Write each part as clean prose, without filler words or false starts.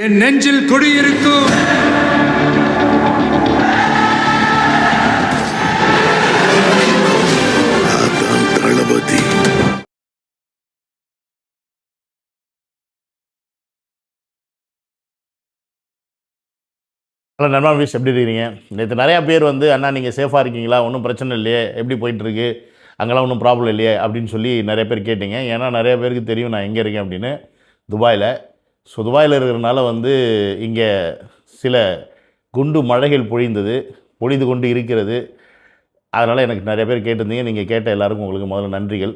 என் நெஞ்சில் குடியிருக்கும் தளபதி. ஹலோ நண்பா விஷ், எப்படி இருக்கிறீங்க? நேற்று நிறையா பேர் அண்ணா நீங்கள் சேஃபாக இருக்கீங்களா, ஒன்றும் பிரச்சனை இல்லையே, எப்படி போயிட்டுருக்கு, அங்கெல்லாம் ஒன்றும் ப்ராப்ளம் இல்லையே அப்படின்னு சொல்லி நிறைய பேர் கேட்டிங்க. ஏன்னா நிறைய பேருக்கு தெரியும் நான் எங்கே இருக்கேன் அப்படின்னு, துபாயில். ஸோ துபாயில் இருக்கிறதுனால இங்கே சில குண்டு மழைகள் பொழிந்து கொண்டு இருக்கிறது. அதனால் எனக்கு நிறைய பேர் கேட்டிருந்தீங்க. நீங்கள் கேட்ட எல்லாருக்கும் உங்களுக்கு முதல்ல நன்றிகள்.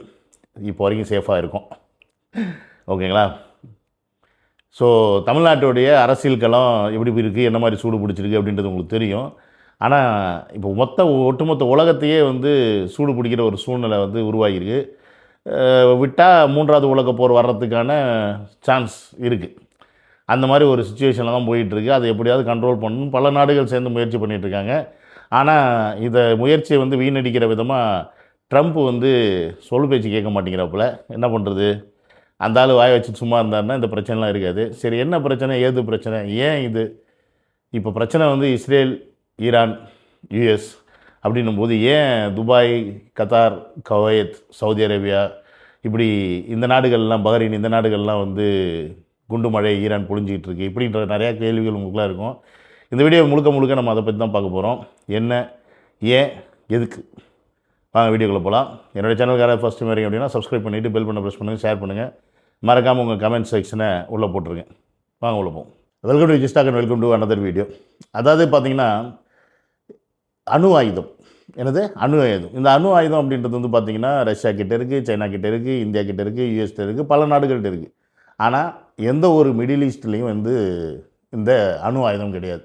இப்போ வரைக்கும் சேஃபாக இருக்கும், ஓகேங்களா? ஸோ தமிழ்நாட்டுடைய அரசியல் களம் எப்படி இருக்குது, என்ன மாதிரி சூடு பிடிச்சிருக்கு அப்படின்றது உங்களுக்கு தெரியும். ஆனால் இப்போ ஒட்டுமொத்த உலகத்தையே சூடு பிடிக்கிற ஒரு சூழ்நிலை உருவாகிருக்கு. விட்டால் மூன்றாவது உலகப் போர் வர்றதுக்கான சான்ஸ் இருக்குது. அந்த மாதிரி ஒரு சுச்சுவேஷனில் தான் போயிட்டுருக்கு. அதை எப்படியாவது கண்ட்ரோல் பண்ணணும் பல நாடுகள் சேர்ந்து முயற்சி பண்ணிகிட்ருக்காங்க. ஆனால் இந்த முயற்சியை வீணடிக்கிற விதமாக ட்ரம்ப் சொல் பேச்சு கேட்க மாட்டேங்கிறப்பல என்ன பண்ணுறது? அந்த ஆள் வாய வச்சு சும்மா இருந்தாருன்னா இந்த பிரச்சனைலாம் இருக்காது. சரி, என்ன பிரச்சனை, ஏது பிரச்சனை, ஏன் இது இப்போ பிரச்சனை இஸ்ரேல், ஈரான், யூஎஸ் அப்படின்னும் போது ஏன் Dubai, Qatar, Kuwait, Saudi Arabia, இப்படி இந்த நாடுகள்லாம், பஹ்ரைன், இந்த நாடுகள்லாம் குண்டு மழை ஈரான் பொழிஞ்சிக்கிட்டு இருக்குது இப்படின்ற நிறையா கேள்விகள் உங்களுக்குலாம் இருக்கும். இந்த வீடியோ முழுக்க நம்ம அதை பற்றி தான் பார்க்க போகிறோம். என்ன, ஏன், எதுக்கு, வாங்க வீடியோக்குள்ளே போகலாம். என்னோடய சேனலுக்காக ஃபஸ்ட்டு டைம் வரீங்க அப்படின்னா சப்ஸ்கிரைப் பண்ணிவிட்டு பெல் பண்ண ப்ரெஸ் பண்ணுங்கள், ஷேர் பண்ணுங்கள், மறக்காமல் உங்கள் கமெண்ட் செக்ஷனை உள்ளே போட்டுருங்க. வாங்க உள்ளே போவோம். Welcome to Gistalk and welcome to another video. அதாவது பார்த்திங்கன்னா, அணு ஆயுதம். என்னது அணு ஆயுதம்? இந்த அணு ஆயுதம் அப்படின்றது பார்த்திங்கன்னா ரஷ்யா கிட்டே இருக்குது, சைனா கிட்டே இருக்குது, இந்தியா கிட்டே இருக்குது, யூஎஸ்கிட்ட இருக்குது, பல நாடுகள்கிட்ட இருக்குது. ஆனால் எந்த ஒரு மிடில் ஈஸ்ட்லேயும் இந்த அணு ஆயுதம் கிடையாது.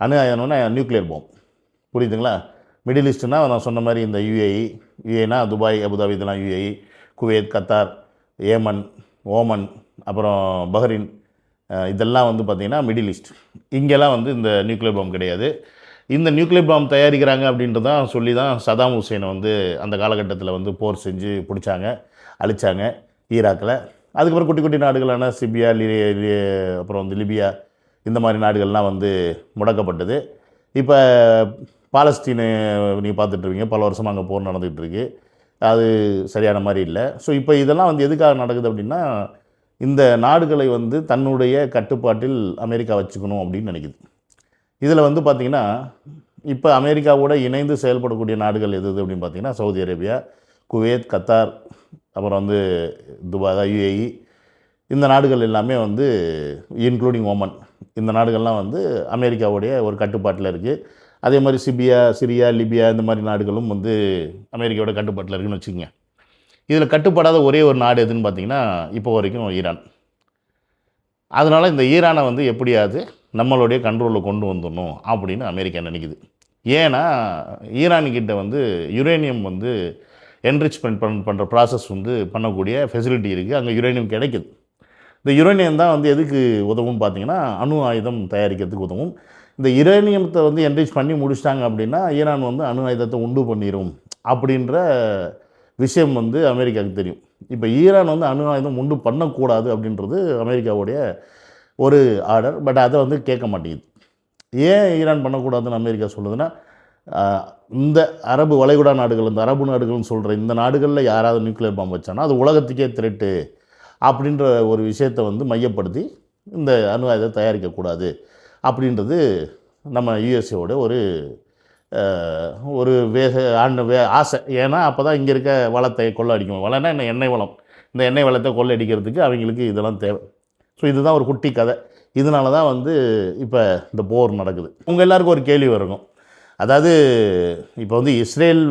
அணு ஆயுதம்னா நியூக்ளியர் பாம், புரியுதுங்களா? மிடில் ஈஸ்ட்னா நான் சொன்ன மாதிரி இந்த யுஏனா துபாய், அபுதாபி, இதெல்லாம் UAE, Kuwait, Qatar, Yemen, Oman, அப்புறம் பஹ்ரைன், இதெல்லாம் பார்த்திங்கன்னா மிடில் ஈஸ்ட். இங்கெல்லாம் இந்த நியூக்ளியர் பாம் கிடையாது. இந்த நியூக்ளியர் பாம் தயாரிக்கிறாங்க அப்படின்ட்டு தான் சொல்லி தான் சதாம் ஹுசேனை அந்த காலகட்டத்தில் போர் செஞ்சு பிடிச்சாங்க, அழித்தாங்க ஈராக்கில். அதுக்கப்புறம் குட்டி குட்டி நாடுகளான சிபியா, அப்புறம் லிபியா, இந்த மாதிரி நாடுகள்லாம் முடக்கப்பட்டது. இப்போ பாலஸ்தீனு நீங்கள் பார்த்துட்ருவீங்க, பல வருஷமாக அங்கே போர் நடந்துகிட்ருக்கு. அது சரியான மாதிரி இல்லை. ஸோ இப்போ இதெல்லாம் எதுக்காக நடக்குது அப்படின்னா, இந்த நாடுகளை தன்னுடைய கட்டுப்பாட்டில் அமெரிக்கா வச்சுக்கணும் அப்படின்னு நினைக்குது. இதில் பார்த்திங்கன்னா, இப்போ அமெரிக்காவோட இணைந்து செயல்படக்கூடிய நாடுகள் எது அப்படின்னு பார்த்திங்கன்னா, சவுதி அரேபியா, குவைத், கத்தார், அப்புறம் துபாய், யுஏஇ, இந்த நாடுகள் எல்லாமே இன்க்ளூடிங் ஓமன், இந்த நாடுகள்லாம் அமெரிக்காவுடைய ஒரு கட்டுப்பாட்டில் இருக்குது. அதே மாதிரி சிரியா, லிபியா, இந்த மாதிரி நாடுகளும் அமெரிக்காவோட கட்டுப்பாட்டில் இருக்குதுன்னு வச்சுக்கோங்க. இதில் கட்டுப்படாத ஒரே ஒரு நாடு எதுன்னு பார்த்திங்கன்னா இப்போ வரைக்கும் ஈரான். அதனால் இந்த ஈரானை எப்படியாவது நம்மளுடைய கண்ட்ரோலில் கொண்டு வந்துடணும் அப்படின்னு அமெரிக்கா நினைக்குது. ஏன்னா ஈரான்கிட்ட யுரேனியம் என்ரிச்மெண்ட் பண்ணுற ப்ராசஸ் பண்ணக்கூடிய ஃபெசிலிட்டி இருக்குது. அங்கே யுரேனியம் கிடைக்குது. இந்த யுரேனியம் தான் எதுக்கு உதவும்னு பார்த்தீங்கன்னா, அணு ஆயுதம் தயாரிக்கிறதுக்கு உதவும். இந்த யுரேனியத்தை என்ரிச் பண்ணி முடிச்சிட்டாங்க அப்படின்னா ஈரான் அணு ஆயுதத்தை உண்டு பண்ணிடும் அப்படின்ற விஷயம் அமெரிக்காவுக்கு தெரியும். இப்போ ஈரான் அணு ஆயுதம் உண்டு பண்ணக்கூடாது அப்படின்றது அமெரிக்காவுடைய ஒரு ஆர்டர். பட் அதை கேட்க மாட்டேங்குது. ஏன் ஈரான் பண்ணக்கூடாதுன்னு அமெரிக்கா சொல்லுதுன்னா, இந்த அரபு வளைகுடா நாடுகள், இந்த அரபு நாடுகள்னு சொல்கிற இந்த நாடுகளில் யாராவது நியூக்ளியர் பாம்பு வச்சானா அது உலகத்துக்கே த்ரெட்டு அப்படின்ற ஒரு விஷயத்தை மையப்படுத்தி இந்த அணு ஆயுதத்தை தயாரிக்கக்கூடாது அப்படின்றது நம்ம யூஎஸ்ஏவோட ஒரு ஆசை. ஏன்னா அப்போ தான் இங்கே இருக்க வளத்தை கொள்ளை அடிக்கும். வளம்னா என்ன, எண்ணெய் வளம். இந்த எண்ணெய் வளத்தை கொள்ளை அடிக்கிறதுக்கு அவங்களுக்கு இதெல்லாம் தேவை. ஸோ இதுதான் ஒரு குட்டி கதை. இதனால தான் இப்போ இந்த போர் நடக்குது. உங்கள் எல்லாருக்கும் ஒரு கேள்வி இருக்கும். அதாவது இப்போ இஸ்ரேல்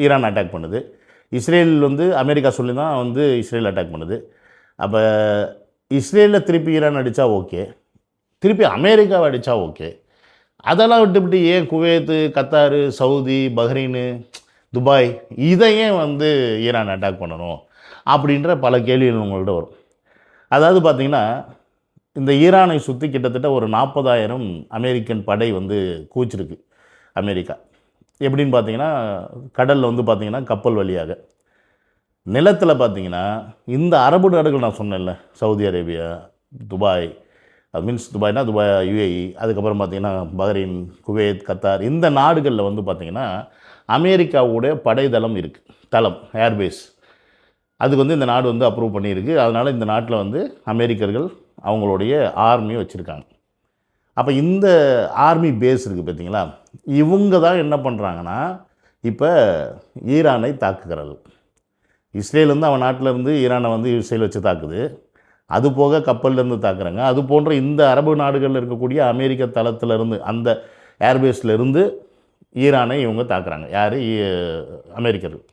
ஈரான் அட்டாக் பண்ணுது, இஸ்ரேல் அமெரிக்கா சொல்லி தான் இஸ்ரேல் அட்டாக் பண்ணுது. அப்போ இஸ்ரேலில் திருப்பி ஈரான் அடித்தா ஓகே, திருப்பி அமெரிக்காவை அடித்தா ஓகே. அதெல்லாம் விட்டுவிட்டு ஏன் Kuwait, Qatar, Saudi, Bahrain, Dubai, இதை ஏன் ஈரான் அட்டாக் பண்ணணும் அப்படின்ற பல கேள்விகள் உங்கள்கிட்ட வரும். அதாவது பார்த்திங்கன்னா, இந்த ஈரானை சுற்றி கிட்டத்தட்ட ஒரு 40,000 அமெரிக்கன் படை கூச்சிருக்கு அமெரிக்கா. எப்படின்னு பார்த்தீங்கன்னா, கடலில் பார்த்திங்கன்னா கப்பல் வழியாக, நிலத்தில் பார்த்திங்கன்னா இந்த அரபு நாடுகள் நான் சொன்னேன்ல, சவுதி அரேபியா, துபாய், அது மீன்ஸ் துபாய்னா துபாய் யுஏஇ, அதுக்கப்புறம் பார்த்திங்கன்னா பஹ்ரைன், குவைத், கத்தார், இந்த நாடுகளில் வந்து பார்த்திங்கன்னா அமெரிக்காவுடைய படைதளம் இருக்குது, தளம், ஏர்பேஸ். அதுக்கு வந்து இந்த நாடு வந்து அப்ரூவ் பண்ணியிருக்கு. அதனால் இந்த நாட்டில் வந்து அமெரிக்கர்கள் அவங்களுடைய ஆர்மியை வச்சுருக்காங்க. அப்போ இந்த ஆர்மி பேஸ் இருக்குது பார்த்தீங்களா, இவங்க தான் என்ன பண்ணுறாங்கன்னா இப்போ ஈரானை தாக்குகிறார்கள். இஸ்ரேல் வந்து அவன் நாட்டிலேருந்து ஈரானை வந்து இஸ்ரேல் வச்சு தாக்குது. அது போக கப்பல்லேருந்து தாக்குறாங்க. அது போன்ற இந்த அரபு நாடுகளில் இருக்கக்கூடிய அமெரிக்க தளத்திலிருந்து, அந்த ஏர்பேஸ்லேருந்து ஈரானை இவங்க தாக்குறாங்க. யார்? அமெரிக்கர்கள்.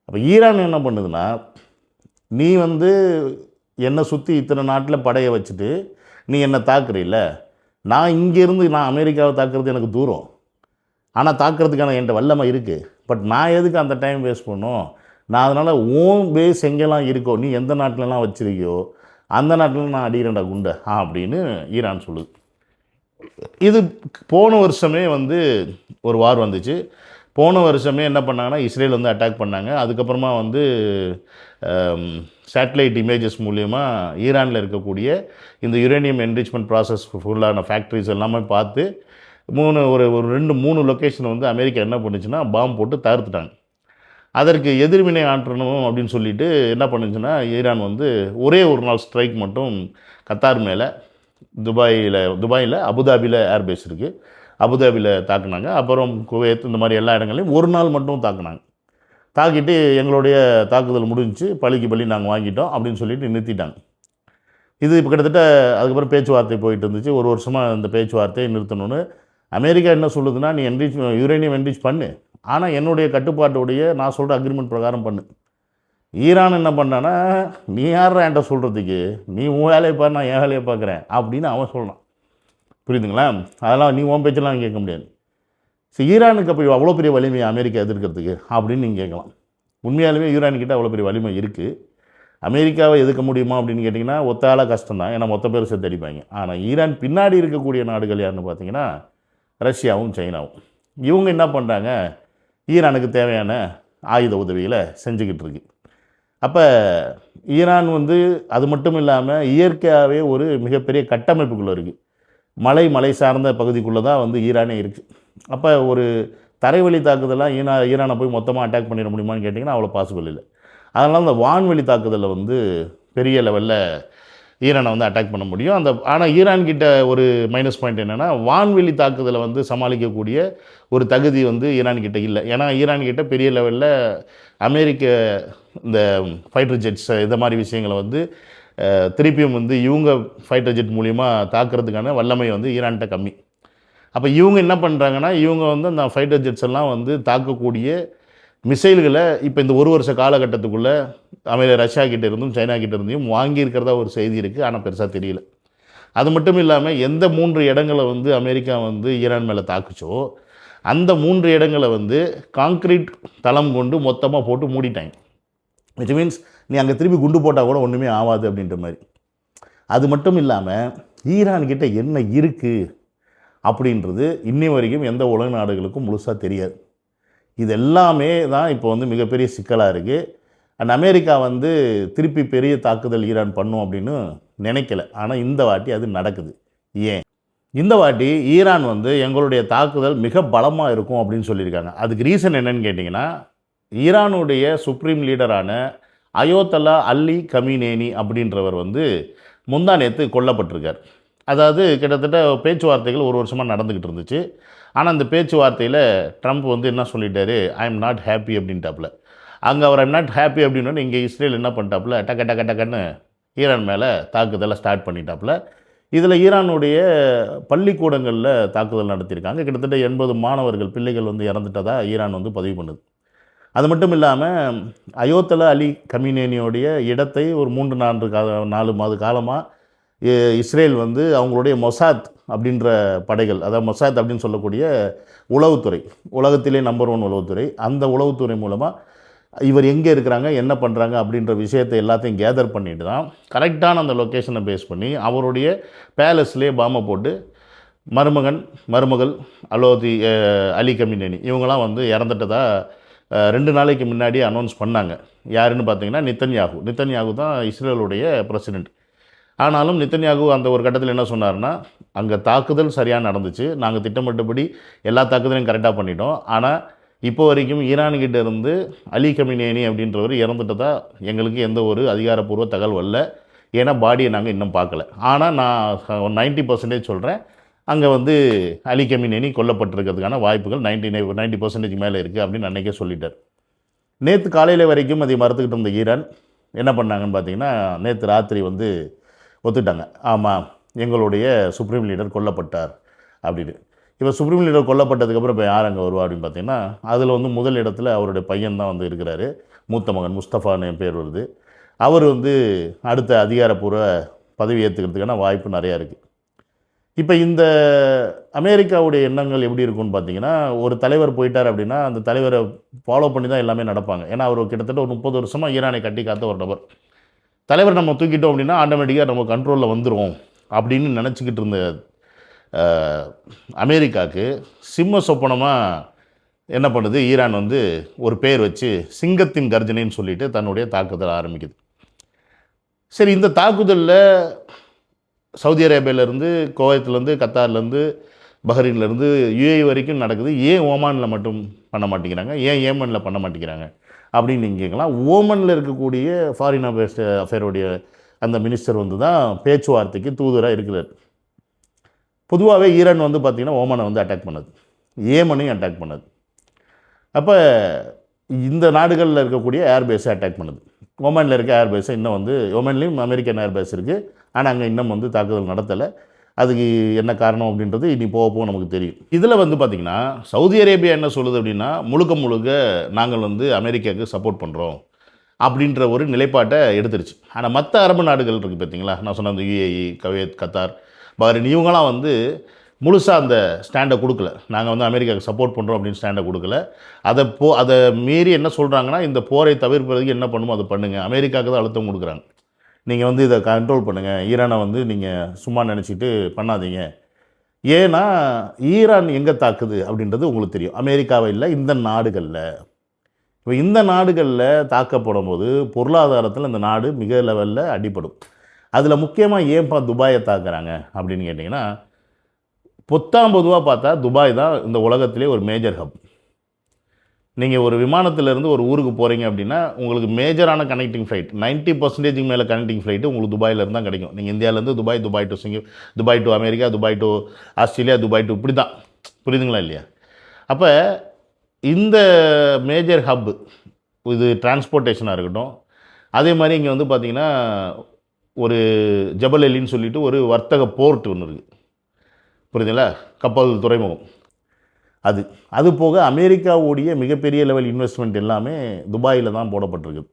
அப்போ ஈரான் என்ன பண்ணுதுன்னா, நீ வந்து என்னை சுற்றி இத்தனை நாட்டில் படையை வச்சுட்டு நீ என்னை தாக்குறீல்ல, நான் இங்கேருந்து நான் அமெரிக்காவை தாக்குறது எனக்கு தூரம், ஆனால் தாக்குறதுக்கான என்கிட்ட வல்லமை இருக்குது. பட் நான் எதுக்கு அந்த டைம் வேஸ்ட் பண்ணும்? நான் அதனால் ஓன் பேஸ் எங்கெல்லாம் இருக்கோ, நீ எந்த நாட்டிலலாம் வச்சுருக்கியோ அந்த நாட்டில் நான் அடிக்கிறேன்டா குண்டை அப்படின்னு ஈரான் சொல்லுது. இது போன வருஷமே வந்து ஒரு வார் வந்துச்சு. போன வருஷமே என்ன பண்ணாங்கன்னா, இஸ்ரேல் வந்து அட்டாக் பண்ணாங்க. அதுக்கப்புறமா வந்து சேட்டலைட் இமேஜஸ் மூலயமா ஈரானில் இருக்கக்கூடிய இந்த யுரேனியம் என்ரிச்மெண்ட் ப்ராசஸ் ஃபுல்லான ஃபேக்ட்ரிஸ் எல்லாமே பார்த்து ஒரு 2-3 லொக்கேஷன் வந்து அமெரிக்கா என்ன பண்ணுச்சுன்னா பாம்பு போட்டு தகர்த்துட்டாங்க. அதற்கு எதிர்வினை ஆற்றணும் அப்படின்னு சொல்லிட்டு என்ன பண்ணுச்சுன்னா, ஈரான் வந்து ஒரே ஒரு நாள் ஸ்ட்ரைக் மட்டும் கத்தார் மேலே, துபாயில் அபுதாபியில் ஏர்பேஸ் இருக்குது, அபுதாபியில் தாக்குனாங்க. அப்புறம் குவைத், இந்த மாதிரி எல்லா இடங்களையும் ஒரு நாள் மட்டும் தாக்குனாங்க. தாக்கிட்டு எங்களுடைய தாக்குதல் முடிஞ்சிச்சு, பழிக்கு பழி நாங்கள் வாங்கிட்டோம் அப்படின்னு சொல்லிட்டு நிறுத்திட்டாங்க. இது இப்போ கிட்டத்தட்ட அதுக்கப்புறம் பேச்சுவார்த்தை போயிட்டு இருந்துச்சு. ஒரு வருஷமாக இந்த பேச்சுவார்த்தையை நிறுத்தணும்னு அமெரிக்கா என்ன சொல்லுதுன்னா, நீ யுரேனியம் என்ரிச் பண்ணு, ஆனால் என்னுடைய கட்டுப்பாட்டுடைய நான் சொல்கிற அக்ரிமெண்ட் பிரகாரம் பண்ணு. ஈரான் என்ன பண்ணான்னா, நீ யார் என்கிட்ட சொல்கிறதுக்கு, நீ உன் வேலையை பாரு, நான் என் வேலையை பார்க்குறேன் அப்படின்னு அவன் சொல்லலாம். புரியுதுங்களா? அதெல்லாம் நீ உன் பேச்செல்லாம் கேட்க முடியாது. ஈரானுக்கு அப்போ அவ்வளோ பெரிய வலிமை அமெரிக்கா எதிர்க்கிறதுக்கு அப்படின்னு நீங்கள் கேட்கலாம். உண்மையாலுமே ஈரான்கிட்ட அவ்வளோ பெரிய வலிமை இருக்குது. அமெரிக்காவை எதிர்க்க முடியுமா அப்படின்னு கேட்டிங்கன்னா ஒத்தால கஷ்டம் தான், ஏன்னா மொத்த பேர் சேர்த்து அடிப்பாங்க. ஆனால் ஈரான் பின்னாடி இருக்கக்கூடிய நாடுகள் யாருன்னு பார்த்தீங்கன்னா ரஷ்யாவும் சைனாவும். இவங்க என்ன பண்ணுறாங்க, ஈரானுக்கு தேவையான ஆயுத உதவிகளை செஞ்சுக்கிட்டு இருக்கு. அப்போ ஈரான் வந்து அது மட்டும் இல்லாமல் இயற்கையாகவே ஒரு மிகப்பெரிய கட்டமைப்புக்குள்ளே இருக்குது. மலை சார்ந்த பகுதிக்குள்ளே தான் வந்து ஈரானே இருக்குது. அப்போ ஒரு தரைவழி தாக்குதலாம் ஈரானை போய் மொத்தமாக அட்டாக் பண்ணிட முடியுமான்னு கேட்டிங்கன்னா அவ்வளோ பாசிபிள் இல்லை. அதனால் அந்த வான்வெளி தாக்குதலில் வந்து பெரிய லெவலில் ஈரானை வந்து அட்டாக் பண்ண முடியும். ஆனால் ஈரான்கிட்ட ஒரு மைனஸ் பாயிண்ட் என்னென்னா, வான்வெளி தாக்குதலை வந்து சமாளிக்கக்கூடிய ஒரு தகுதி வந்து ஈரான்கிட்ட இல்லை. ஏன்னா ஈரான்கிட்ட பெரிய லெவலில் அமெரிக்க இந்த ஃபைட்டர் ஜெட்ஸ் இந்த மாதிரி விஷயங்களை வந்து திருப்பியும் வந்து இவங்க ஃபைட்டர் ஜெட் மூலிமா தாக்குறதுக்கான வல்லமை வந்து ஈரான்கிட்ட கம்மி. அப்போ இவங்க என்ன பண்ணுறாங்கன்னா, இவங்க வந்து அந்த ஃபைட்டர் ஜெட்ஸ் எல்லாம் வந்து தாக்கக்கூடிய மிசைல்களை இப்போ இந்த ஒரு வருஷ காலகட்டத்துக்குள்ளே ரஷ்யா கிட்டே இருந்தும் சைனா கிட்டே இருந்தையும் வாங்கியிருக்கிறதா ஒரு செய்தி இருக்குது. ஆனால் பெருசாக தெரியல. அது மட்டும் இல்லாமல் எந்த 3 இடங்களை வந்து அமெரிக்கா வந்து ஈரான் மேலே தாக்குச்சோ அந்த 3 இடங்களை வந்து கான்க்ரீட் தளம் கொண்டு மொத்தமாக போட்டு மூடிட்டாங்க. விச் மீன்ஸ் நீ அங்கே திருப்பி குண்டு போட்டால் கூட ஒன்றுமே ஆகாது அப்படின்ற மாதிரி. அது மட்டும் இல்லாமல் ஈரான்கிட்ட என்ன இருக்குது அப்படின்றது இன்னி வரைக்கும் எந்த உலக நாடுகளுக்கும் முழுசாக தெரியாது. இது எல்லாமே தான் இப்போ வந்து மிகப்பெரிய சிக்கலாக இருக்குது. அண்ட் அமெரிக்கா வந்து திருப்பி பெரிய தாக்குதல் ஈரான் பண்ணும் அப்படின்னு நினைக்கல. ஆனால் இந்த வாட்டி அது நடக்குது. ஏன் இந்த வாட்டி ஈரான் வந்து எங்களுடைய தாக்குதல் மிக பலமாக இருக்கும் அப்படின்னு சொல்லியிருக்காங்க. அதுக்கு ரீசன் என்னன்னு கேட்டிங்கன்னா, ஈரானுடைய சுப்ரீம் லீடரான அயோத்தல்லா அலி கமினேனி அப்படின்றவர் வந்து முந்தா நேற்று கொல்லப்பட்டிருக்கார். அதாவது கிட்டத்தட்ட பேச்சுவார்த்தைகள் ஒரு வருஷமாக நடந்துக்கிட்டு இருந்துச்சு. ஆனால் அந்த பேச்சுவார்த்தையில் ட்ரம்ப் வந்து என்ன சொல்லிட்டாரு, ஐ எம் நாட் ஹாப்பி அப்படின்ட்டாப்புல. அங்கே அவர் ஐம் நாட் ஹாப்பி அப்படின்னு இங்கே இஸ்ரேல் என்ன பண்ணிட்டாப்புல, டக்குன்னு ஈரான் மேலே தாக்குதலை ஸ்டார்ட் பண்ணிட்டாப்புல. இதில் ஈரானுடைய பள்ளிக்கூடங்களில் தாக்குதல் நடத்தியிருக்காங்க. கிட்டத்தட்ட 80 மாணவர்கள், பிள்ளைகள் வந்து இறந்துட்டதாக ஈரான் வந்து பதிவு பண்ணுது. அது மட்டும் இல்லாமல் அயோத்தலா அலி கமினேனியோடைய இடத்தை ஒரு 3-4 மாத காலமாக இஸ்ரேல் வந்து அவங்களுடைய மொசாத் அப்படின்ற படைகள், அதாவது மொசாத் அப்படின்னு சொல்லக்கூடிய உளவுத்துறை, உலகத்திலே நம்பர் 1 உளவுத்துறை, அந்த உளவுத்துறை மூலமாக இவர் எங்கே இருக்கிறாங்க, என்ன பண்ணுறாங்க அப்படின்ற விஷயத்தை எல்லாத்தையும் கேதர் பண்ணிட்டு தான் கரெக்டான அந்த லொக்கேஷனை பேஸ் பண்ணி அவருடைய பேலஸ்லேயே பாம்பை போட்டு மருமகள் அலி கமினேனி இவங்களாம் வந்து இறந்துட்டதாக 2 நாளைக்கு முன்னாடி அனௌன்ஸ் பண்ணாங்க. யாருன்னு பார்த்தீங்கன்னா நித்தன்யாகு தான் இஸ்ரேலுடைய பிரசிடெண்ட். ஆனாலும் நெத்தன்யாகு அந்த ஒரு கட்டத்தில் என்ன சொன்னார்னா, அங்கே தாக்குதல் சரியாக நடந்துச்சு, நாங்கள் திட்டமிட்டபடி எல்லா தாக்குதலையும் கரெக்டாக பண்ணிட்டோம். ஆனால் இப்போ வரைக்கும் ஈரான்கிட்ட இருந்து அலி கமினேனி அப்படின்றவர் இறந்துட்டதா எங்களுக்கு எந்த ஒரு அதிகாரப்பூர்வ தகவல் வரல. ஏன்னா பாடியை நாங்கள் இன்னும் பார்க்கல. ஆனால் நான் 90% சொல்கிறேன், அங்கே வந்து அலி கமினேனி கொல்லப்பட்டிருக்கிறதுக்கான வாய்ப்புகள் 90% மேலே இருக்குது அப்படின்னு அன்றைக்கே சொல்லிட்டார். நேற்று காலையில் வரைக்கும் அதை மறுத்துக்கிட்டு இருந்த ஈரான் என்ன பண்ணாங்கன்னு பார்த்தீங்கன்னா, நேற்று ராத்திரி வந்து ஒத்துட்டாங்க. ஆமாம், எங்களுடைய சுப்ரீம் லீடர் கொல்லப்பட்டார் அப்படின்னு. இப்போ சுப்ரீம் லீடர் கொல்லப்பட்டதுக்கப்புறம் இப்போ யார் அங்கே வருவா அப்படின்னு பார்த்தீங்கன்னா, அதில் வந்து முதல் இடத்துல அவருடைய பையன் தான் வந்து இருக்கிறாரு. மூத்த மகன் முஸ்தஃபான்னு பேர் வருது. அவர் வந்து அடுத்த அதிகாரப்பூர்வ பதவி ஏற்றுக்கிறதுக்கான வாய்ப்பு நிறையா இருக்குது. இப்போ இந்த அமெரிக்காவுடைய எண்ணங்கள் எப்படி இருக்குன்னு பார்த்தீங்கன்னா, ஒரு தலைவர் போயிட்டார் அப்படின்னா அந்த தலைவரை ஃபாலோ பண்ணி தான் எல்லாமே நடப்பாங்க. ஏன்னா அவர் கிட்டத்தட்ட ஒரு 30 வருஷமாக ஈரானை கட்டி காத்த ஒரு நபர். தலைவர் நம்ம தூக்கிட்டோம் அப்படின்னா ஆட்டோமேட்டிக்காக நம்ம கண்ட்ரோலில் வந்துடும் அப்படின்னு நினச்சிக்கிட்டு இருந்த அமெரிக்காவுக்கு சிம்ம சொப்பனமாக என்ன பண்ணுது, ஈரான் வந்து ஒரு பேர் வச்சு சிங்கத்தின் கர்ஜனைன்னு சொல்லிட்டு தன்னுடைய தாக்குதல் ஆரம்பிக்குது. சரி, இந்த தாக்குதலில் சவுதி அரேபியாவிலேருந்து, குவைத்லேருந்து, கத்தார்லேருந்து, பஹ்ரைன்லேருந்து, யுஏஇ வரைக்கும் நடக்குது. ஏன் ஓமானில் மட்டும் பண்ண மாட்டேங்கிறாங்க, ஏன் ஏமனில் பண்ண மாட்டேங்கிறாங்க அப்படின்னு நீங்கள் கேட்கலாம். ஓமனில் இருக்கக்கூடிய ஃபாரின் அஃபேருடைய அந்த மினிஸ்டர் வந்து தான் பேச்சுவார்த்தைக்கு தூதுவராக இருக்கிறார். பொதுவாகவே ஈரான் வந்து பார்த்திங்கன்னா ஓமனை வந்து அட்டாக் பண்ணது, ஏமனையும் அட்டாக் பண்ணது. அப்போ இந்த நாடுகளில் இருக்கக்கூடிய ஏர்பேஸை அட்டாக் பண்ணுது. ஓமனில் இருக்க ஏர்பேஸை இன்னும் வந்து, ஓமன்லேயும் அமெரிக்கன் ஏர்பேஸ் இருக்குது, ஆனால் அங்கே இன்னும் வந்து தாக்குதல் நடத்தலை. அதுக்கு என்ன காரணம் அப்படின்றது இனி போக போக நமக்கு தெரியும். இதில் வந்து பார்த்திங்கன்னா சவுதி அரேபியா என்ன சொல்லுது அப்படின்னா, முழுக்க முழுக்க நாங்கள் வந்து அமெரிக்காவுக்கு சப்போர்ட் பண்ணுறோம் அப்படின்ற ஒரு நிலைப்பாட்டை எடுத்துருச்சு. ஆனால் மற்ற அரபு நாடுகள் இருக்குது பார்த்தீங்களா, நான் சொன்ன அந்த யுஏஇ, குவைத், கத்தார், பஹ்ரைன், இவங்களாம் வந்து முழுசாக அந்த ஸ்டாண்டை கொடுக்கல. நாங்கள் வந்து அமெரிக்காவுக்கு சப்போர்ட் பண்ணுறோம் அப்படின்னு ஸ்டாண்டை கொடுக்கல. அதை மீறி என்ன சொல்கிறாங்கன்னா, இந்த போரை தவிர்ப்பதற்கு என்ன பண்ணுமோ அதை பண்ணுங்கள், அமெரிக்காவுக்கு தான் அழுத்தம் கொடுக்குறாங்க. நீங்கள் வந்து இதை கண்ட்ரோல் பண்ணுங்கள், ஈரானை வந்து நீங்கள் சும்மா நினச்சிட்டு பண்ணாதீங்க. ஏன்னா ஈரான் எங்கே தாக்குது அப்படின்றது உங்களுக்கு தெரியும், அமெரிக்காவை இல்லை, இந்த நாடுகளில். இப்போ இந்த நாடுகளில் தாக்கப்படும் போது பொருளாதாரத்தில் இந்த நாடு மிக லெவலில் அடிபடும். அதில் முக்கியமாக ஏன்ப்பா துபாயை தாக்குறாங்க அப்படின்னு கேட்டிங்கன்னா, பொதுவாக பார்த்தா துபாய் தான் இந்த உலகத்திலே ஒரு மேஜர் ஹப். நீங்கள் ஒரு விமானத்திலேருந்து ஒரு ஊருக்கு போகிறீங்க அப்படின்னா உங்களுக்கு மேஜரான கனெக்டிங் ஃப்ளைட் 90% மேலே கனெக்டிங் ஃப்ளைட்டு உங்களுக்கு துபாயிலேருந்து தான் கிடைக்கும். நீங்கள் இந்தியாவிலேருந்து Dubai to Dubai to America, Dubai to Australia, Dubai to இப்படி தான், புரியுதுங்களா இல்லையா? அப்போ இந்த மேஜர் ஹப் இது டிரான்ஸ்போர்ட்டேஷனாக இருக்கட்டும். அதே மாதிரி இங்கே வந்து பார்த்திங்கன்னா ஒரு ஜபல் அலின்னு சொல்லிட்டு ஒரு வர்த்தக போர்ட் ஒன்று இருக்குது, புரியுதுங்களா, கப்பல் துறைமுகம். அது போக அமெரிக்காவுடைய மிகப்பெரிய லெவல் இன்வெஸ்ட்மெண்ட் எல்லாமே துபாயில் தான் போடப்பட்டிருக்குது.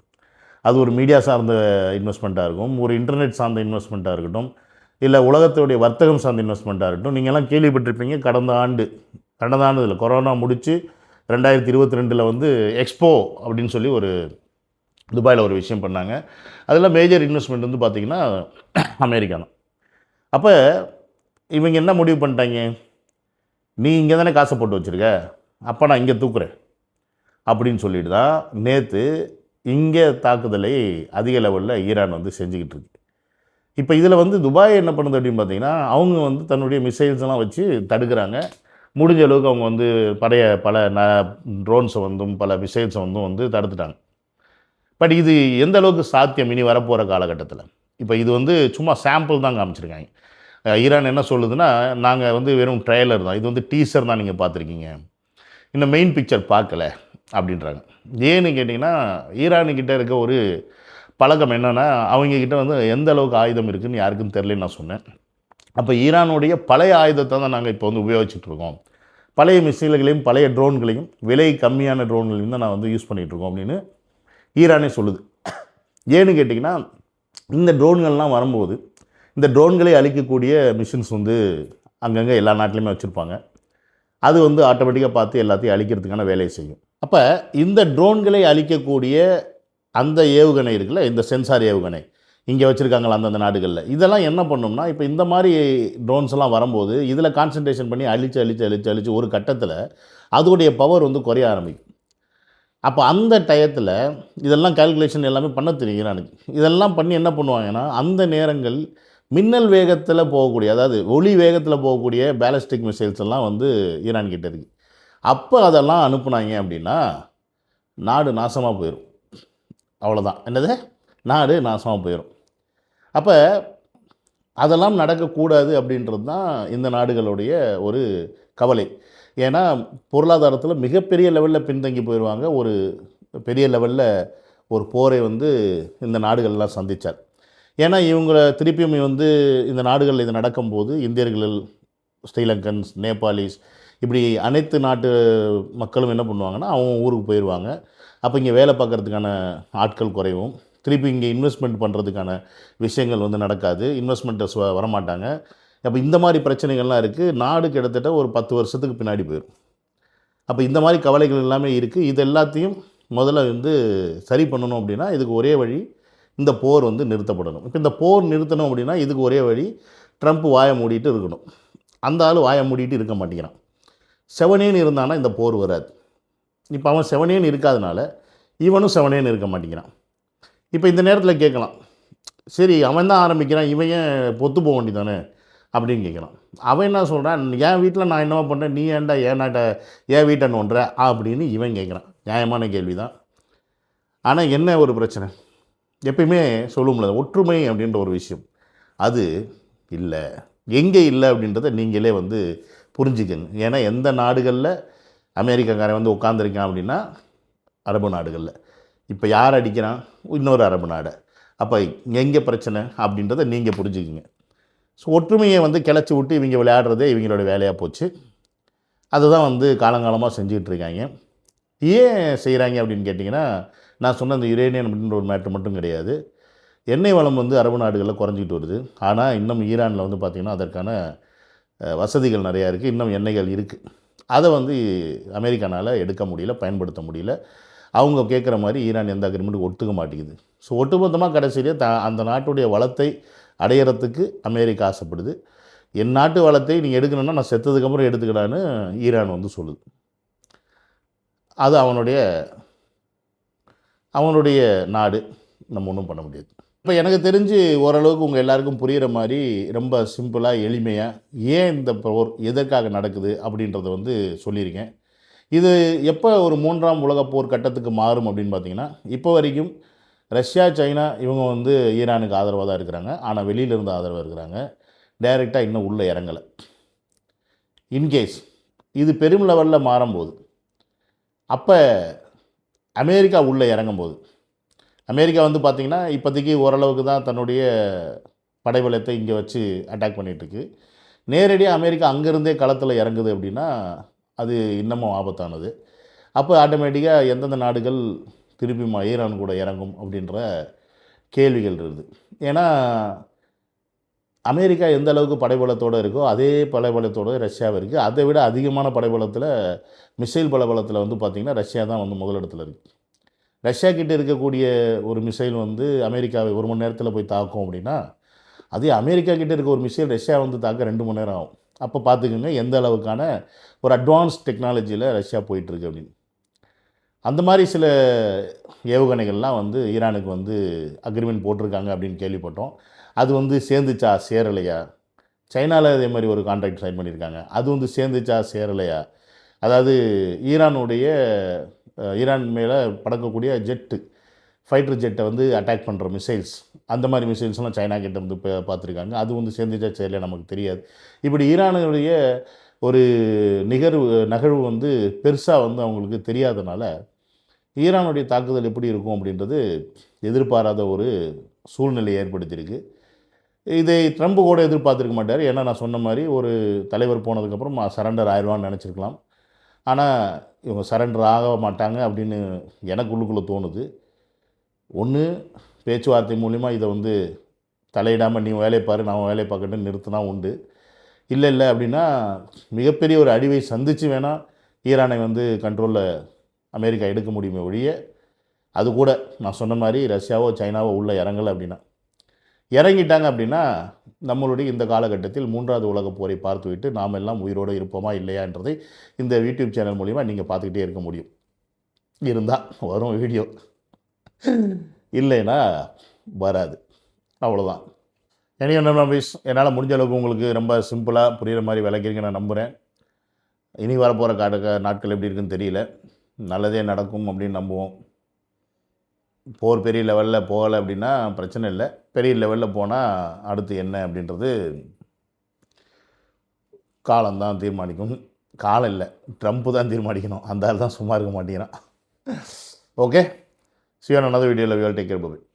அது ஒரு மீடியா சார்ந்த இன்வெஸ்ட்மெண்ட்டாக இருக்கும், ஒரு இன்டர்நெட் சார்ந்த இன்வெஸ்ட்மெண்ட்டாக இருக்கட்டும், இல்லை உலகத்துடைய வர்த்தகம் சார்ந்த இன்வெஸ்ட்மெண்ட்டாக இருக்கட்டும். நீங்கள்லாம் கேள்விப்பட்டிருப்பீங்க, கடந்த ஆண்டு இதில் கொரோனா முடித்து 2022 வந்து எக்ஸ்போ அப்படின்னு சொல்லி ஒரு துபாயில் ஒரு விஷயம் பண்ணாங்க. அதில் மேஜர் இன்வெஸ்ட்மெண்ட் வந்து பார்த்திங்கன்னா அமெரிக்கா தான். அப்போ இவங்க என்ன முடிவு பண்ணிட்டாங்க, நீ இங்கே தானே காசை போட்டு வச்சுருக்க, அப்போ நான் இங்கே தூக்குறேன் அப்படின்னு சொல்லிட்டு தான் நேற்று இங்கே தாக்குதலை அதிக லெவலில் ஈரான் வந்து செஞ்சுக்கிட்டு இருக்கு. இப்போ இதில் வந்து துபாய் என்ன பண்ணுது அப்படின்னு பார்த்தீங்கன்னா, அவங்க வந்து தன்னுடைய மிசைல்ஸ் எல்லாம் வச்சு தடுக்கிறாங்க. முடிஞ்ச அளவுக்கு அவங்க வந்து பல ட்ரோன்ஸை வந்தும் பல மிசைல்ஸை வந்து தடுத்துட்டாங்க. பட் இது எந்த அளவுக்கு சாத்தியம் இனி வரப்போகிற காலகட்டத்தில்? இப்போ இது வந்து சும்மா சாம்பிள் தான் காமிச்சிருக்காங்க. ஈரான் என்ன சொல்லுதுன்னா, நாங்கள் வந்து வெறும் ட்ரெய்லர் தான், இது வந்து டீசர் தான் நீங்கள் பார்த்துருக்கீங்க, இன்னும் மெயின் பிக்சர் பார்க்கல அப்படின்றாங்க. ஏன்னு கேட்டிங்கன்னா, ஈரானுக்கிட்ட இருக்க ஒரு பழக்கம் என்னென்னா, அவங்கக்கிட்ட வந்து எந்த அளவுக்கு ஆயுதம் இருக்குதுன்னு யாருக்கும் தெரியலன்னு நான் சொன்னேன். அப்போ ஈரானுடைய பழைய ஆயுதத்தை தான் நாங்கள் இப்போ வந்து உபயோகிச்சுட்ருக்கோம், பழைய மிசைல்களையும் பழைய ட்ரோன்களையும் விலை கம்மியான ட்ரோன்களையும் தான் நான் வந்து யூஸ் பண்ணிகிட்ருக்கோம் அப்படின்னு ஈரானே சொல்லுது. ஏன்னு கேட்டிங்கன்னா, இந்த ட்ரோன்கள்லாம் வரும்போது இந்த ட்ரோன்களை அழிக்கக்கூடிய மிஷின்ஸ் வந்து அங்கங்கே எல்லா நாட்டிலையுமே வச்சுருப்பாங்க. அது வந்து ஆட்டோமேட்டிக்காக பார்த்து எல்லாத்தையும் அழிக்கிறதுக்கான வேலையை செய்யும். அப்போ இந்த ட்ரோன்களை அழிக்கக்கூடிய அந்த ஏவுகணை இருக்குல்ல, இந்த சென்சார் ஏவுகணை இங்கே வச்சுருக்காங்களா அந்தந்த நாடுகளில், இதெல்லாம் என்ன பண்ணோம்னா, இப்போ இந்த மாதிரி ட்ரோன்ஸ் எல்லாம் வரும்போது இதில் கான்சன்ட்ரேஷன் பண்ணி அழிச்சு ஒரு கட்டத்தில் அதோடைய பவர் வந்து குறைய ஆரம்பிக்கும். அப்போ அந்த டயத்தில் இதெல்லாம் கால்குலேஷன் எல்லாமே பண்ண தெரியும் ஈரானுக்கு. இதெல்லாம் பண்ணி என்ன பண்ணுவாங்கன்னா, அந்த நேரங்கள் மின்னல் வேகத்தில் போகக்கூடிய, அதாவது ஒளி வேகத்தில் போகக்கூடிய பேலிஸ்டிக் மிசைல்ஸ் எல்லாம் வந்து ஈரான் கிட்ட இருக்குது. அப்போ அதெல்லாம் அனுப்புனாங்க அப்படின்னா நாடு நாசமாக போயிடும். அவ்வளோதான். என்னது? நாடு நாசமாக போயிடும். அப்போ அதெல்லாம் நடக்கக்கூடாது அப்படின்றது தான் இந்த நாடுகளுடைய ஒரு கவலை. ஏன்னா பொருளாதாரத்தில் மிகப்பெரிய லெவலில் பின்தங்கி போயிடுவாங்க. ஒரு பெரிய லெவலில் ஒரு போரை வந்து இந்த நாடுகள்லாம் சந்தித்தார். ஏன்னா இவங்கள திருப்பியும் வந்து இந்த நாடுகளில் இது நடக்கும்போது இந்தியர்கள், ஸ்ரீலங்கன்ஸ், நேபாளிஸ், இப்படி அனைத்து நாட்டு மக்களும் என்ன பண்ணுவாங்கன்னா அவங்க ஊருக்கு போயிடுவாங்க. அப்போ இங்கே வேலை பார்க்குறதுக்கான ஆட்கள் குறைவும், திருப்பி இங்கே இன்வெஸ்ட்மெண்ட் பண்ணுறதுக்கான விஷயங்கள் வந்து நடக்காது, இன்வெஸ்ட்மெண்ட்டர்ஸ் வரமாட்டாங்க. அப்போ இந்த மாதிரி பிரச்சனைகள்லாம் இருக்குது. நாடு கிட்டத்தட்ட ஒரு 10 வருஷத்துக்கு பின்னாடி போயிடும். அப்போ இந்த மாதிரி கவலைகள் எல்லாமே இருக்குது. இது எல்லாத்தையும் முதல்ல வந்து சரி பண்ணணும் அப்படின்னா இதுக்கு ஒரே வழி இந்த போர் வந்து நிறுத்தப்படணும். இப்போ இந்த போர் நிறுத்தணும் அப்படின்னா இதுக்கு ஒரே வழி ட்ரம்ப் வாயை மூடிட்டு இருக்கணும். அந்த ஆள் வாயை மூடிட்டு இருக்க மாட்டேங்கிறான். செவனேன்னு இருந்தானா இந்த போர் வராது. இப்போ அவன் செவனேன்னு இருக்காதனால இவனும் செவனேன்னு இருக்க மாட்டேங்கிறான். இப்போ இந்த நேரத்தில் கேட்கலாம், சரி அவன் தான் ஆரம்பிக்கிறான், இவன் ஏன் பொத்து போக வேண்டியதானே அப்படின்னு கேட்குறான். அவன் என்ன சொல்கிறான், என் வீட்டில் நான் என்னவா பண்ணுறேன், நீ ஏன்டா என் வீட்டை நோண்டுற அப்படின்னு இவன் கேட்குறான். நியாயமான கேள்வி தான். ஆனால் என்ன ஒரு பிரச்சனை, எப்பயுமே சொல்லும்ல ஒற்றுமை அப்படின்ற ஒரு விஷயம், அது இல்லை. எங்கே இல்லை அப்படின்றத நீங்களே வந்து புரிஞ்சுக்கங்க. ஏன்னா எந்த நாடுகளில் அமெரிக்காக்காரன் வந்து உட்காந்துருக்கான் அப்படின்னா அரபு நாடுகளில். இப்போ யார் அடிக்கிறான், இன்னொரு அரபு நாடு. அப்போ எங்கே பிரச்சனை அப்படின்றத நீங்கள் புரிஞ்சுக்குங்க. ஸோ ஒற்றுமையை வந்து கிளச்சி விட்டு இவங்க விளையாடுறதே இவங்களோட வேலையாக போச்சு. அதுதான் வந்து காலங்காலமாக செஞ்சுக்கிட்டு இருக்காங்க. ஏன் செய்கிறாங்க அப்படின்னு கேட்டிங்கன்னா, நான் சொன்ன அந்த யுரேனியம் அப்படின்ற ஒரு மேட்ரு மட்டும் கிடையாது. எண்ணெய் வளம் வந்து அரபு நாடுகளில் குறைஞ்சிக்கிட்டு வருது. ஆனால் இன்னும் ஈரானில் வந்து பார்த்திங்கன்னா அதற்கான வசதிகள் நிறையா இருக்குது, இன்னும் எண்ணெய்கள் இருக்குது. அதை வந்து அமெரிக்கானால் எடுக்க முடியல, பயன்படுத்த முடியல. அவங்க கேட்குற மாதிரி ஈரான் எந்த அக்ரிமெண்ட்டுக்கு ஒத்துக்க மாட்டேங்குது. ஸோ ஒட்டுமொத்தமாக கடைசியிலே அந்த நாட்டுடைய வளத்தை அடையிறதுக்கு அமெரிக்கா ஆசைப்படுது. என் நாட்டு வளத்தை நீங்கள் எடுக்கணுன்னா நான் செத்ததுக்கப்புறம் எடுத்துக்கலான்னு ஈரான் வந்து சொல்லுது. அது அவனுடைய நாடு, நம்ம ஒன்றும் பண்ண முடியாது. இப்போ எனக்கு தெரிஞ்சு ஓரளவுக்கு உங்கள் எல்லாருக்கும் புரிகிற மாதிரி ரொம்ப சிம்பிளாக எளிமையாக ஏன் இந்த போர் எதற்காக நடக்குது அப்படின்றத வந்து சொல்லியிருக்கேன். இது எப்போ ஒரு 3ஆம் உலகப் போர் கட்டத்துக்கு மாறும் அப்படின்னு பார்த்தீங்கன்னா, இப்போ வரைக்கும் ரஷ்யா, சைனா இவங்க வந்து ஈரானுக்கு ஆதரவாக தான் இருக்கிறாங்க. ஆனால் வெளியிலிருந்து ஆதரவாக இருக்கிறாங்க. டைரெக்டாக இன்னும் உள்ளே இறங்கலை. இன்கேஸ் இது பெரும் லெவலில் மாறும்போது, அப்போ அமெரிக்கா உள்ளே இறங்கும்போது, அமெரிக்கா வந்து பார்த்திங்கன்னா இப்போதைக்கு ஓரளவுக்கு தான் தன்னுடைய படைபலத்தை இங்கே வச்சு அட்டாக் பண்ணிகிட்ருக்கு. நேரடியாக அமெரிக்கா அங்கேருந்தே களத்தில் இறங்குது அப்படின்னா அது இன்னமும் ஆபத்தானது. அப்போ ஆட்டோமேட்டிக்காக எந்தெந்த நாடுகள் திருப்பி ஈரான் கூட இறங்கும் அப்படின்ற கேள்விகள் இருக்குது. ஏன்னா அமெரிக்கா எந்த அளவுக்கு படைபலத்தோடு இருக்கோ அதே படைபலத்தோடு ரஷ்யாவும் இருக்குது. அதை விட அதிகமான படைபலத்தில், மிசைல் பலபலத்தில் வந்து பார்த்திங்கன்னா ரஷ்யா தான் வந்து முதலிடத்தில் இருக்குது. ரஷ்யா கிட்டே இருக்கக்கூடிய ஒரு மிசைல் வந்து அமெரிக்காவை 1 மணி நேரத்தில் போய் தாக்கும் அப்படின்னா, அதே அமெரிக்கா கிட்டே இருக்க ஒரு மிசைல் ரஷ்யா வந்து தாக்க 2 மணி நேரம் ஆகும். அப்போ பார்த்துக்கோங்க எந்த அளவுக்கான ஒரு அட்வான்ஸ் டெக்னாலஜியில் ரஷ்யா போயிட்டுருக்கு அப்படின்னு. அந்த மாதிரி சில ஏவுகணைகள்லாம் வந்து ஈரானுக்கு வந்து அக்ரிமெண்ட் போட்டிருக்காங்க அப்படின்னு கேள்விப்பட்டோம். அது வந்து சேர்ந்துச்சா சேரலையா? சைனாவில் அதே மாதிரி ஒரு கான்ட்ராக்ட் சைன் பண்ணியிருக்காங்க. அது வந்து சேர்ந்துச்சா சேரலையா? அதாவது ஈரான் மேலே பறக்கக்கூடிய ஃபைட்டர் ஜெட்டை வந்து அட்டாக் பண்ணுற மிசைல்ஸ், அந்த மாதிரி மிசைல்ஸ்லாம் சைனா கிட்ட வந்து பார்த்துருக்காங்க. அது வந்து சேர்ந்துச்சா சேரலையா நமக்கு தெரியாது. இப்படி ஈரானுடைய ஒரு நகர்வு வந்து பெருசாக வந்து அவங்களுக்கு தெரியாதனால ஈரானுடைய தாக்குதல் எப்படி இருக்கும் அப்படின்றது எதிர்பாராத ஒரு சூழ்நிலை ஏற்படுத்தியிருக்கு. இதை ட்ரம்ப் கூட எதிர்பார்த்துருக்க மாட்டார். ஏன்னா நான் சொன்ன மாதிரி ஒரு தலைவர் போனதுக்கப்புறம் சரண்டர் ஆயிடுவான்னு நினச்சிருக்கலாம். ஆனால் இவங்க சரண்டர் ஆக மாட்டாங்க அப்படின்னு எனக்கு உள்ளுக்குள்ளே தோணுது. ஒன்று பேச்சுவார்த்தை மூலிமா இதை வந்து தலையிடாமல் நீ வேலையை பாரு நான் வேலையை பார்க்கட்டுன்னு நிறுத்தினா உண்டு. இல்லை அப்படின்னா மிகப்பெரிய ஒரு அழிவை சந்தித்து வேணால் ஈரானை வந்து கண்ட்ரோலில் அமெரிக்கா எடுக்க முடியுமே ஒழிய, அது கூட நான் சொன்ன மாதிரி ரஷ்யாவோ சைனாவோ உள்ளே இறங்கலை அப்படின்னா, இறங்கிட்டாங்க அப்படின்னா நம்மளுடைய இந்த காலகட்டத்தில் 3வது உலகப் போரை பார்த்துவிட்டு நாம் எல்லாம் உயிரோடு இருப்போமா இல்லையான்றதை இந்த யூடியூப் சேனல் மூலிமா நீங்கள் பார்த்துக்கிட்டே இருக்க முடியும். இருந்தால் வரும் வீடியோ, இல்லைன்னா வராது. அவ்வளோதான். எனக்கு என்ன பீஸ் என்னால் முடிஞ்ச அளவுக்கு உங்களுக்கு ரொம்ப சிம்பிளாக புரிகிற மாதிரி விளக்கிருக்க நான் நம்புகிறேன். இனி வரப்போகிற நாட்கள் எப்படி இருக்குன்னு தெரியல. நல்லதே நடக்கும் அப்படின்னு நம்புவோம். போர் பெரிய லெவலில் போகலை அப்படின்னா பிரச்சனை இல்லை. பெரிய லெவலில் போனால் அடுத்து என்ன அப்படின்றது காலம்தான் தீர்மானிக்கும். காலம் இல்லை, ட்ரம்ப்பு தான் தீர்மானிக்கணும். அந்த ஆள் தான் சும்மா இருக்க மாட்டேங்கிறான். Okay, see you on another video. Love you all. Take care. Bye.